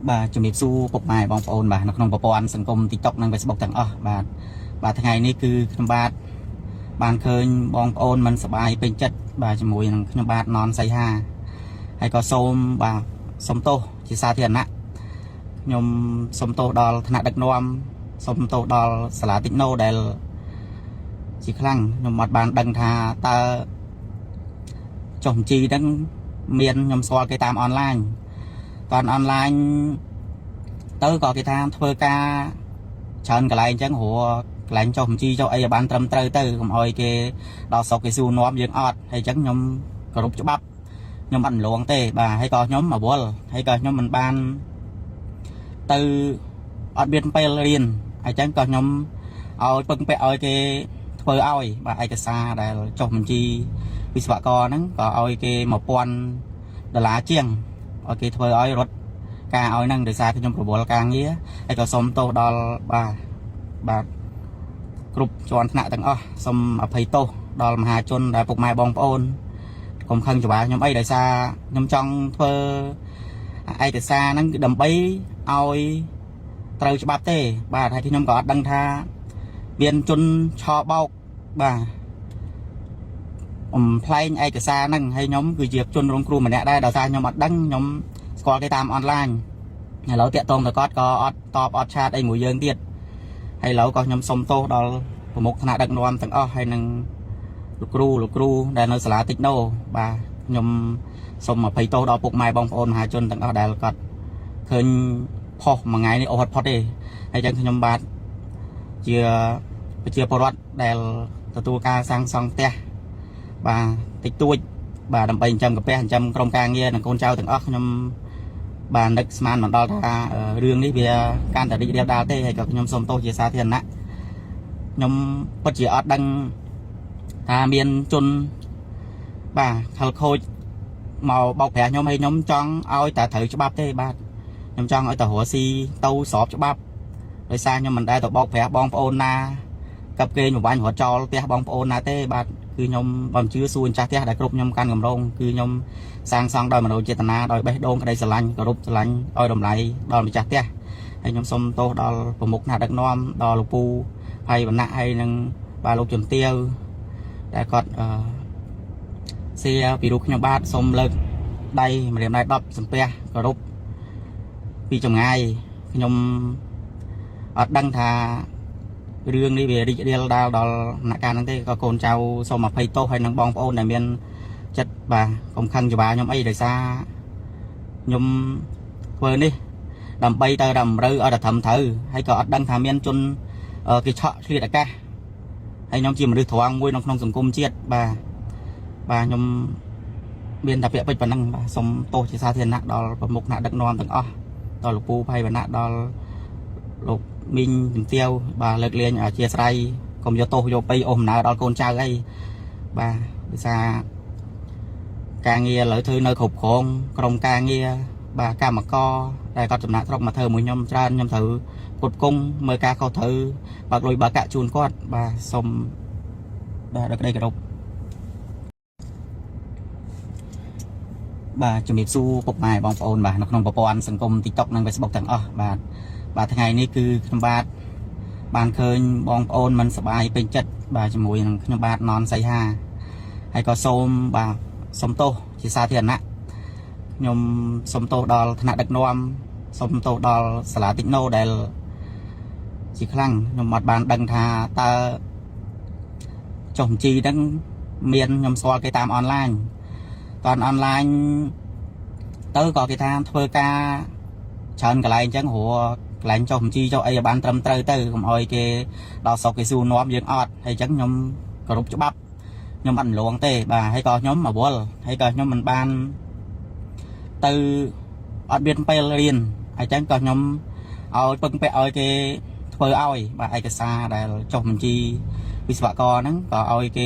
បាទជំរាបសួរពុកម៉ែបងប្អូនបាទនៅក្នុងប្រព័ន្ធសង្គម TikTok និង Facebook ទាំងអស់បាទថ្ងៃនេះគឺខ្ញុំបាទបានឃើញបងប្អូនមិនសប្បាយពេញចិត្តបាទជាមួយនឹងខ្ញុំបាទណនសីហាហើយក៏សូមបាទសូមទោសជាសាធារណៈខ្ញុំសូមទោសដល់ថ្នាក់ដឹកនាំសូមទោសដល់សាលាតិចណូដែលជាខ្លាំងខ្ញុំអត់បានដឹងថាតើចុះបញ្ជីហ្នឹងមានខ្ញុំស្គាល់គេតាមអនឡាញតនអនឡាញទៅក៏គេថាធ្វើការច្រើនកន្លែងអញ្ចឹងព្រោះកន្លែងចុះបញ្ជីចុះអីឲ្យបានត្រឹមត្រូវទៅកុំឲ្យគេដល់ស្រុកគេសួរនាំយើងអត់ហើយអញ្ចឹងខ្ញុំគោរពច្បាប់ខ្ញុំអត់លងទេបាទហើយក៏ខ្ញុំអវល់ហើយក៏ខ្ញុំមិនបានទៅអត់មានពេលរៀនហើយអញ្ចឹងក៏ខ្ញុំឲ្យពឹងពាក់ឲ្យគេធ្វើឲ្យបាទឯកសារដែលចុះបញ្ជីវិស្វករហ្នឹងក៏ឲ្យគេ$1000ជាងឲ្យគេធ្វើឲ្យរត់ការឲ្យហ្នឹងដោយសារខ្ញុំប្រវល់ការងារហើយក៏សូមទោសដល់បាទគ្រប់ជាន់ថ្នាក់ទាំងអស់សូមអភ័យទោសដល់មហាជនដែលពុកម៉ែបងប្អូនកុំខឹងច្បាស់ខ្ញុំអីដោយសារខ្ញុំចង់ធ្វើឯកសារហ្នឹងគឺដើម្បីឲ្យត្រូវច្បាប់ទេបាទហើយខ្ញុំក៏អត់ដឹងថាមានជនឆបោកបាទផ្លែងឯកសារហ្នឹងហើយខ្ញុំគឺជាជនរងគ្រោះម្នាក់ដែរដោយសារខ្ញុំអត់ដឹងខ្ញុំស្គាល់គេតាមអនឡាញឥឡូវតាក់ទងទៅគាត់ក៏អត់តបអត់ឆាតអីមួយយើងទៀតហើយឥឡូវក៏ខ្ញុំសុំទោសដល់ប្រមុខថ្នាក់ដឹកនាំទាំងអស់ហើយនឹងលោកគ្រូដែលនៅសាលាតិចណូបាទខ្ញុំសូមអភ័យទោសដល់ពុកម៉ែបងប្អូនមហាជនទាំងអស់ដែលគាត់ឃើញផុសមួយថ្ងៃនេះអត់ផុតទេហើយចឹងខ្ញុំបាទជាប្រជាពលរដ្ឋដែលទទួលការសាងសង់ផ្ទះបាទតិចតួចបាទដើម្បីចិញ្ចឹមកាពះចិញ្ចឹមក្រុមការងារនិងកូនចៅទាំងអស់ខ្ញុំបាទនឹកស្មានមិនដល់ថារឿងនេះវាកាន់តែរីករាលដាលទេហើយក៏ខ្ញុំសូមទោសជាសាធារណៈខ្ញុំពិតជាអត់ដឹងថាមានជនបាទខលខូចមកបោកប្រាស់ខ្ញុំហើយខ្ញុំចង់ឲ្យតែត្រូវច្បាប់ទេបាទខ្ញុំចង់ឲ្យតែរស់ស៊ីទៅស្របច្បាប់ដោយសារខ្ញុំមិនដែលទៅបោកប្រាស់បងប្អូនណាកັບគេងបាញ់រត់ចោលផ្ទះបងប្អូនណាទេបាទគឺខ្ញុំបំជឿសួរម្ចាស់ផ្ទះដែលគ្រប់ខ្ញុំកាន់កម្រងគឺខ្ញុំសាងសង់ដោយមនោចេតនាដោយបេះដូងក្តីស្រឡាញ់គោរពស្រឡាញ់ឲ្យតម្លៃដល់ម្ចាស់ផ្ទះហើយខ្ញុំសូមទោសដល់ប្រមុខថ្នាក់ដឹកនាំដល់លោកពូផៃវណ្ណៈហើយនឹងបាទលោកជំទាវដែលគាត់សៀពីរូបខ្ញុំបាទសូមលើកដៃម្រាមដៃ10សំពះគោរពពីចម្ងាយខ្ញុំអត់ដឹងថារឿងនេះវារីករាលដាលដល់ដំណាក់កាលហ្នឹងទេក៏កូនចៅសូមអភ័យទោសហើយនឹងបងប្អូនដែលមានចិត្តបាទកុំខឹងច្បាស់ខ្ញុំអីដោយសារខ្ញុំធ្វើនេះដើម្បីទៅតម្រូវឲ្យតែត្រឹមត្រូវហើយក៏អត់ដឹងថាមានជនគេឆក់ឆ្លៀតអាកាសហើយខ្ញុំជាមនុស្សត្រង់មួយក្នុងសង្គមជាតិបាទខ្ញុំមានតែពាក្យពេចន៍ប៉ុណ្ណឹងបាទសូមទោសជាសាធារណៈដល់ប្រមុខថ្នាក់ដឹកនាំទាំងអស់ដល់លោកពូផៃវណ្ណៈដល់លោកមីងជំទាវបាទលើកលែងអធិស្ឋានកុំយកទោសយកពីអូសដំណើរដល់កូនចៅអីបាទដោយសារការងារឥឡូវធ្វើនៅគ្រប់គ្រងក្រុមការងារបាទកម្មករដែលគាត់ចំណាក់ស្រុកមកធ្វើមួយខ្ញុំច្រើនខ្ញុំត្រូវពុតគង់មើលការខុសត្រូវបើកលុយបើកាក់ជូនគាត់បាទសូមបាទដល់ក្តីគោរពបាទជំរាបសួរពុកម៉ែបងប្អូនបាទនៅក្នុងប្រព័ន្ធសង្គម TikTok និង Facebook ទាំងអស់បាទថ្ងៃនេះគឺខ្ញុំបាទបានឃើញបងប្អូនមិនសប្បាយពេញចិត្តបាទជាមួយនឹងខ្ញុំបាទណនសីហាហើយក៏សូមបាទសូមទោសជាសាធារណៈខ្ញុំសូមទោសដល់ថ្នាក់ដឹកនាំសូមទោសដល់សាលាតិចណូដែលជាខ្លាំងខ្ញុំអត់បានដឹងថាតើចុះបញ្ជីហ្នឹងមានខ្ញុំស្គាល់គេតាមអនឡាញតនអនឡាញទៅក៏គេថាធ្វើការច្រើនកន្លែងអញ្ចឹងព្រោះកន្លែងចុះបញ្ជីចុះអីឲ្យបានត្រឹមត្រូវទៅកុំឲ្យគេដល់ស្រុកគេសួរនាំយើងអត់ហើយអញ្ចឹងខ្ញុំគោរពច្បាប់ខ្ញុំអត់លងទេបាទហើយក៏ខ្ញុំអវល់ហើយក៏ខ្ញុំមិនបានទៅអត់មានពេលរៀនហើយអញ្ចឹងក៏ខ្ញុំឲ្យពឹងពាក់ឲ្យគេធ្វើឲ្យបាទឯកសារដែលចុះបញ្ជីវិស្វករហ្នឹងក៏ឲ្យគេ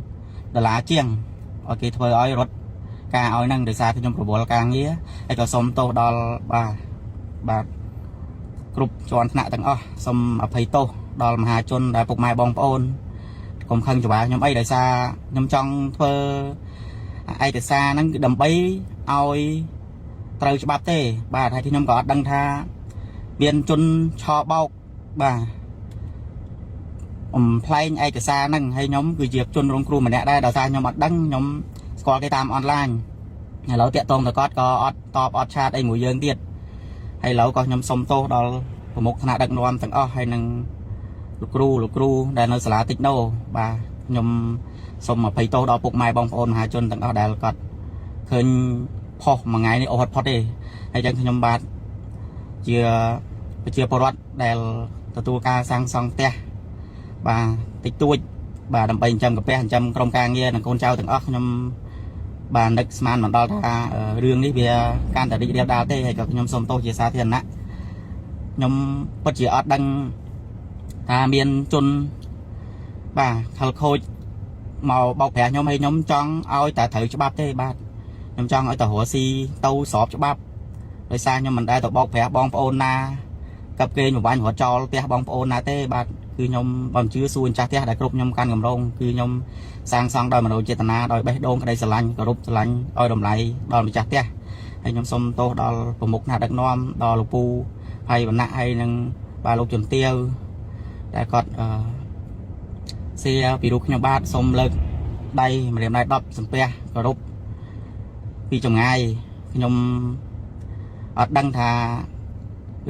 $1000ជាងឲ្យគេធ្វើឲ្យរត់ការឲ្យហ្នឹងដោយសារខ្ញុំប្រវល់ការងារហើយក៏សូមទោសដល់បាទគ្រប់ជាន់ថ្នាក់ទាំងអស់សូមអភ័យទោសដល់មហាជនដែលពុកម៉ែបងប្អូនកុំខឹងច្បាស់ខ្ញុំអីដោយសារខ្ញុំចង់ធ្វើឯកសារហ្នឹងគឺដើម្បីឲ្យ ត្រូវច្បាប់ទេបាទហើយខ្ញុំក៏អត់ដឹងថាមានជនឆោបោកបាទផ្លែងឯកសារហ្នឹងហើយខ្ញុំគឺជាជនរងគ្រោះម្នាក់ដែរដោយសារខ្ញុំអត់ដឹងខ្ញុំស្គាល់គេតាមអនឡាញឥឡូវតាក់ទងទៅគាត់ក៏អត់តបអត់ឆាតអីមួយយើងទៀតហើយឥឡូវក៏ខ្ញុំសុំទោសដល់ប្រមុខថ្នាក់ដឹកនាំទាំងអស់ហើយនឹងលោកគ្រូដែលនៅសាលាតិចណូបាទខ្ញុំសូមអភ័យទោសដល់ពុកម៉ែបងប្អូនមហាជនទាំងអស់ដែលគាត់ឃើញផុសមួយថ្ងៃនេះអូហត់ផុតទេហើយចឹងខ្ញុំបាទជាប្រជាពលរដ្ឋដែលទទួលការសាងសង់ផ្ទះបាទតិចតួចបាទដើម្បីចិញ្ចឹមកាពះចិញ្ចឹមក្រុមការងារនិងកូនចៅទាំងអស់ខ្ញុំបាទនឹកស្មានមិនដល់ថារឿងនេះវាកាន់តែរីករាលដាលទេហើយក៏ខ្ញុំសូមទោសជាសាធារណៈខ្ញុំពិតជាអត់ដឹងថាមានជនបាទខលខូចមកបោកប្រាស់ខ្ញុំហើយខ្ញុំចង់ឲ្យតែត្រូវច្បាប់ទេបាទខ្ញុំចង់ឲ្យតែរស់ស៊ីទៅស្របច្បាប់ដោយសារខ្ញុំមិនដែលទៅបោកប្រាស់បងប្អូនណាកັບគេងប្រវាញ់រត់ចោលផ្ទះបងប្អូនណាទេបាទគឺខ្ញុំបំជឿសួរចាស់ផ្ទះដែលគ្រប់ខ្ញុំកាន់កម្រងគឺខ្ញុំសាងសង់ដោយមនោចេតនាដោយបេះដូងក្តីស្រឡាញ់គោរពស្រឡាញ់ឲ្យតម្លៃដល់ម្ចាស់ផ្ទះហើយខ្ញុំសូមទោសដល់ប្រមុខថ្នាក់ដឹកនាំដល់លោកពូហើយវណ្ណៈហើយនឹងបាទលោកជំទាវដែលគាត់សៀពីរូបខ្ញុំបាទសូមលើកដៃម្រាមដៃ10សំពះគោរពពីចម្ងាយខ្ញុំអត់ដឹងថា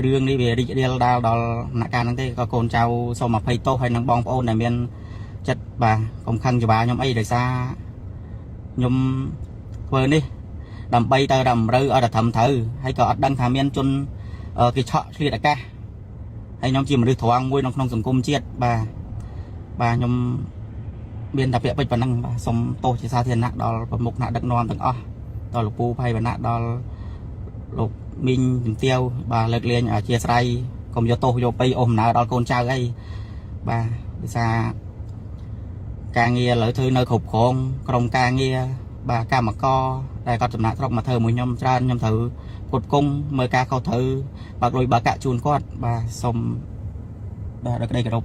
រឿងនេះវារីករាលដាលដល់ដំណាក់កាលហ្នឹងទេក៏កូនចៅសូមអភ័យទោសហើយនឹងបងប្អូនដែលមានចិត្តបាទកុំខឹងច្បាខ្ញុំអីដោយសារខ្ញុំធ្វើនេះដើម្បីទៅតម្រូវឲ្យតែត្រឹមត្រូវហើយក៏អត់ដឹងថាមានជនគេឆក់ឆ្លៀតអាកាសហើយខ្ញុំជាមនុស្សត្រង់មួយក្នុងសង្គមជាតិបាទខ្ញុំមានតែពាក្យពេចន៍ប៉ុណ្ណឹងបាទសូមទោសជាសាធារណៈដល់ប្រមុខថ្នាក់ដឹកនាំទាំងអស់ដល់លោកពូផៃវណ្ណៈដល់លោកមីងជំទាវបាទលើកលែងអធិស្ឋានកុំយកទោសយកពីអូសដំណើរដល់កូនចៅអីបាទដោយសារការងារឥឡូវធ្វើនៅគ្រប់គ្រងក្រុមការងារបាទកម្មករដែលគាត់ចំណាក់ស្រុកមកធ្វើមួយខ្ញុំច្រើនខ្ញុំត្រូវផ្គត់ផ្គង់មើលការខុសត្រូវបើកលុយបើកាក់ជូនគាត់បាទសូមបាទដល់ក្តីគោរព